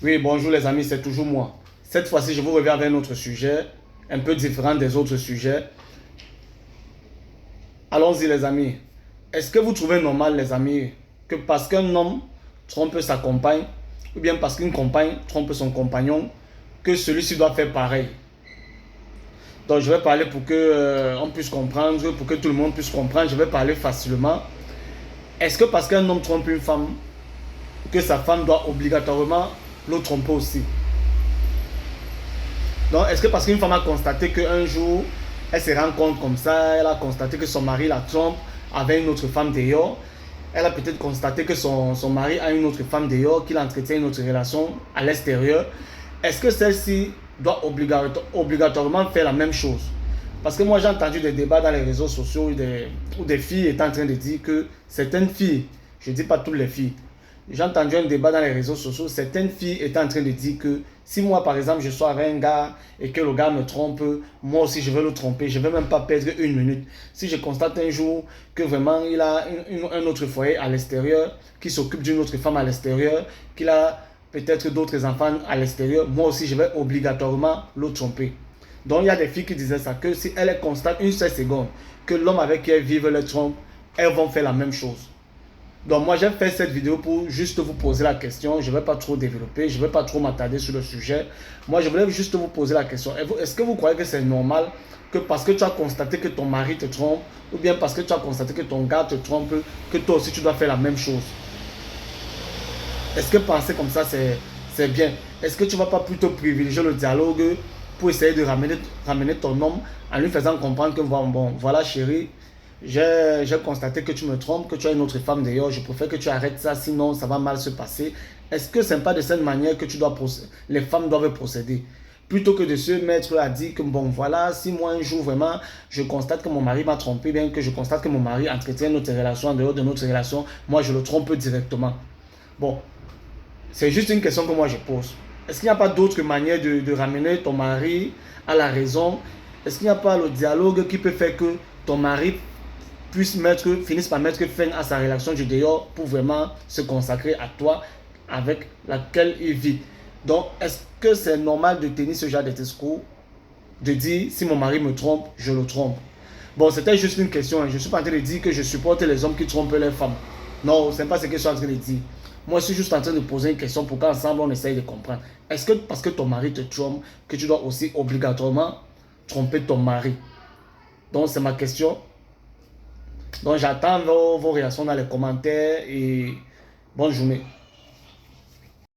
Oui, bonjour les amis, c'est toujours moi. Cette fois-ci, je vous reviens avec un autre sujet, un peu différent des autres sujets. Allons-y les amis. Est-ce que vous trouvez normal les amis que parce qu'un homme trompe sa compagne, ou bien parce qu'une compagne trompe son compagnon, que celui-ci doit faire pareil? Donc je vais parler pour que on puisse comprendre, pour que tout le monde puisse comprendre, je vais parler facilement. Est-ce que parce qu'un homme trompe une femme, que sa femme doit obligatoirement le tromper aussi? Donc, est-ce que parce qu'une femme a constaté qu'un jour, elle se rend compte comme ça, elle a constaté que son mari la trompe avec une autre femme dehors, elle a peut-être constaté que son mari a une autre femme dehors, qu'il entretient une autre relation à l'extérieur, est-ce que celle-ci doit obligatoirement faire la même chose? Parce que moi, j'ai entendu des débats dans les réseaux sociaux où des filles étaient en train de dire que certaines filles, je ne dis pas toutes les filles, j'ai entendu un débat dans les réseaux sociaux, certaines filles étaient en train de dire que si moi par exemple je suis avec un gars et que le gars me trompe, moi aussi je vais le tromper, je ne vais même pas perdre une minute. Si je constate un jour que vraiment il a un autre foyer à l'extérieur, qu'il s'occupe d'une autre femme à l'extérieur, qu'il a peut-être d'autres enfants à l'extérieur, moi aussi je vais obligatoirement le tromper. Donc il y a des filles qui disaient ça, que si elles constatent une seule seconde que l'homme avec qui elles vivent le trompe, elles vont faire la même chose. Donc moi j'ai fait cette vidéo pour juste vous poser la question. Je ne vais pas trop développer, je ne vais pas trop m'attarder sur le sujet. Moi je voulais juste vous poser la question. Est-ce que vous croyez que c'est normal que parce que tu as constaté que ton mari te trompe, ou bien parce que tu as constaté que ton gars te trompe, que toi aussi tu dois faire la même chose? Est-ce que penser comme ça c'est bien? Est-ce que tu ne vas pas plutôt privilégier le dialogue pour essayer de ramener ton homme en lui faisant comprendre que bon voilà chérie, j'ai constaté que tu me trompes, que tu as une autre femme d'ailleurs, je préfère que tu arrêtes ça, sinon ça va mal se passer. Est-ce que ce n'est pas de cette manière que les femmes doivent procéder? Plutôt que de se mettre à dire que bon voilà, si moi un jour vraiment je constate que mon mari m'a trompé, bien que je constate que mon mari entretient notre relation en dehors de notre relation, moi je le trompe directement. Bon, c'est juste une question que moi je pose. Est-ce qu'il n'y a pas d'autre manière de ramener ton mari à la raison? Est-ce qu'il n'y a pas le dialogue qui peut faire que ton mari finisse par mettre fin à sa relation du dehors pour vraiment se consacrer à toi avec laquelle il vit? Donc, est-ce que c'est normal de tenir ce genre de discours, de dire si mon mari me trompe, je le trompe? Bon, c'était juste une question. Je ne suis pas en train de dire que je supporte les hommes qui trompent les femmes. Non, ce n'est pas ce que je suis en train de dire. Moi, je suis juste en train de poser une question pour qu'ensemble, on essaye de comprendre. Est-ce que parce que ton mari te trompe, que tu dois aussi obligatoirement tromper ton mari? Donc, c'est ma question. Donc, j'attends vos réactions dans les commentaires et bonne journée.